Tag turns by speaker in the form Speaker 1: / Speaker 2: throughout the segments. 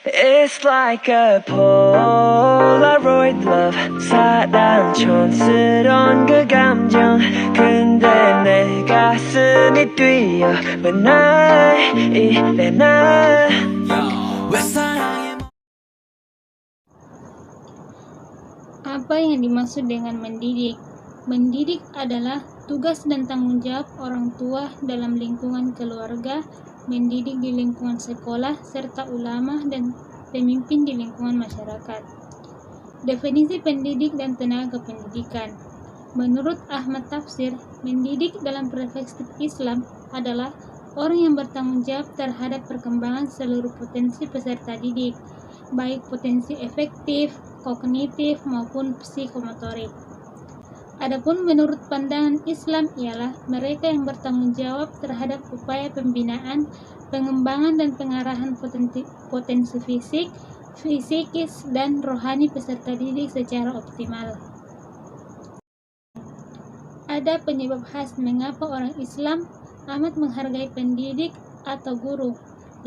Speaker 1: It's like a Polaroid love 사랑 촌스러운 그 감정 근데 내 가슴이 뛰어 when I 이래 나
Speaker 2: Apa yang dimaksud dengan mendidik? Mendidik adalah tugas dan tanggung jawab orang tua dalam lingkungan keluarga, mendidik di lingkungan sekolah, serta ulama dan pemimpin di lingkungan masyarakat. Definisi pendidik dan tenaga pendidikan. Menurut Ahmad Tafsir, mendidik dalam perspektif Islam adalah orang yang bertanggung jawab terhadap perkembangan seluruh potensi peserta didik, baik potensi efektif, kognitif maupun psikomotorik. Adapun menurut pandangan Islam ialah mereka yang bertanggung jawab terhadap upaya pembinaan, pengembangan dan pengarahan potensi fisik, psikis dan rohani peserta didik secara optimal. Ada penyebab khas mengapa orang Islam amat menghargai pendidik atau guru,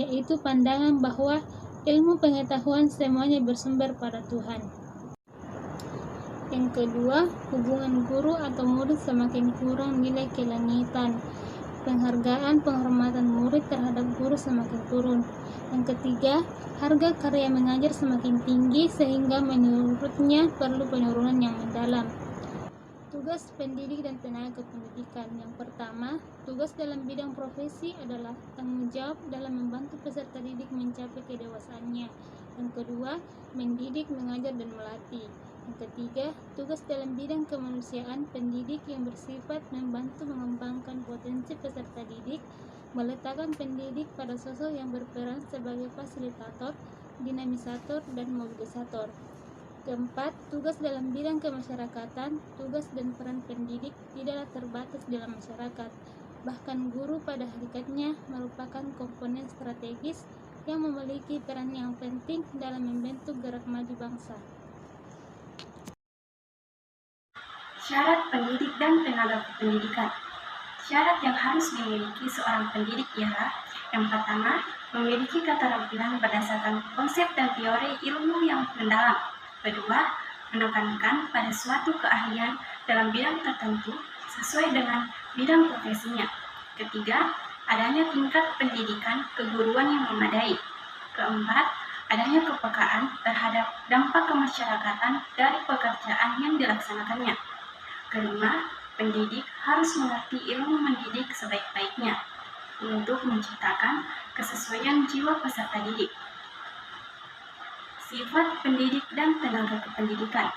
Speaker 2: yaitu pandangan bahwa ilmu pengetahuan semuanya bersumber pada Tuhan. Yang kedua, hubungan guru atau murid semakin kurang nilai kelangitan. Penghargaan penghormatan murid terhadap guru semakin turun. Yang ketiga, harga karya mengajar semakin tinggi sehingga menurutnya perlu penurunan yang mendalam. Tugas pendidik dan tenaga pendidikan. Yang pertama, tugas dalam bidang profesi adalah tanggung jawab dalam membantu peserta didik mencapai kedewasaannya. Yang kedua, mendidik, mengajar, dan melatih. Yang ketiga, tugas dalam bidang kemanusiaan, pendidik yang bersifat membantu mengembangkan potensi peserta didik, meletakkan pendidik pada sosok yang berperan sebagai fasilitator, dinamisator, dan mobilisator. Keempat, tugas dalam bidang kemasyarakatan, tugas dan peran pendidik tidaklah terbatas dalam masyarakat. Bahkan guru pada hakikatnya merupakan komponen strategis yang memiliki peran yang penting dalam membentuk gerak maju bangsa.
Speaker 3: Syarat pendidik dan tenaga kependidikan. Syarat yang harus dimiliki seorang pendidik ialah yang pertama, memiliki keterampilan berdasarkan konsep dan teori ilmu yang mendalam. Kedua, menekankan pada suatu keahlian dalam bidang tertentu sesuai dengan bidang profesinya. Ketiga, adanya tingkat pendidikan keguruan yang memadai. Keempat, adanya kepekaan terhadap dampak kemasyarakatan dari pekerjaan yang dilaksanakannya. Kelima, pendidik harus mengerti ilmu mendidik sebaik-baiknya untuk menciptakan kesesuaian jiwa peserta didik. Sifat pendidik dan tenaga kependidikan.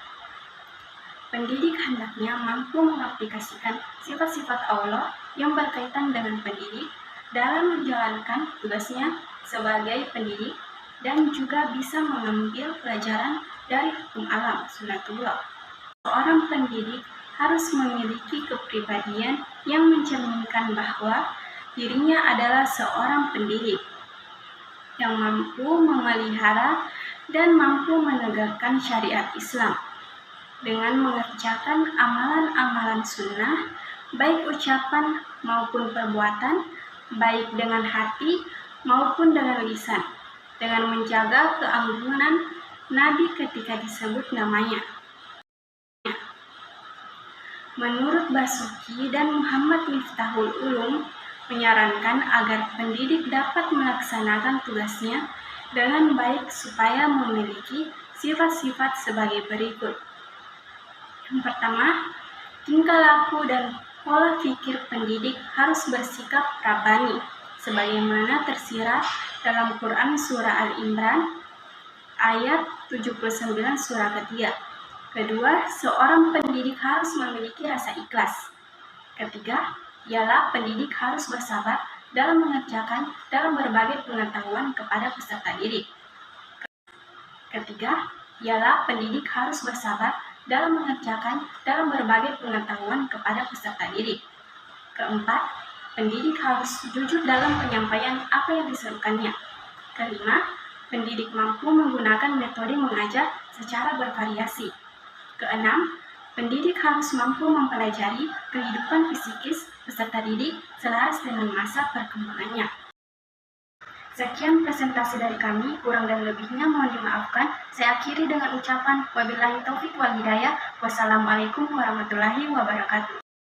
Speaker 3: Pendidik hendaknya mampu mengaplikasikan sifat-sifat Allah yang berkaitan dengan pendidik dalam menjalankan tugasnya sebagai pendidik dan juga bisa mengambil pelajaran dari hukum alam sunatullah. Seorang pendidik harus memiliki kepribadian yang mencerminkan bahwa dirinya adalah seorang pendidik yang mampu memelihara dan mampu menegakkan syariat Islam dengan mengerjakan amalan-amalan sunnah, baik ucapan maupun perbuatan, baik dengan hati maupun dengan lisan, dengan menjaga keanggunan Nabi ketika disebut namanya. Menurut Basuki dan Muhammad Miftahul Ulum menyarankan agar pendidik dapat melaksanakan tugasnya dengan baik supaya memiliki sifat-sifat sebagai berikut. Yang pertama, tingkah laku dan pola pikir pendidik harus bersikap rabbani, sebagaimana tersirat dalam Quran Surah Al-Imran ayat 79 surah ketiga. Kedua, seorang pendidik harus memiliki rasa ikhlas. Ketiga, ialah pendidik harus bersabar dalam mengerjakan dalam berbagai pengetahuan kepada peserta didik. Ketiga, ialah pendidik harus bersabar dalam mengerjakan dalam berbagai pengetahuan kepada peserta didik. Keempat, pendidik harus jujur dalam penyampaian apa yang diserukannya. Kelima, pendidik mampu menggunakan metode mengajar secara bervariasi. Keenam, pendidik harus mampu mempelajari kehidupan psikis peserta didik selaras dengan masa perkembangannya. Sekian presentasi dari kami, kurang dan lebihnya mohon dimaafkan. Saya akhiri dengan ucapan wabillahi taufik wal hidayah. Wassalamualaikum warahmatullahi wabarakatuh.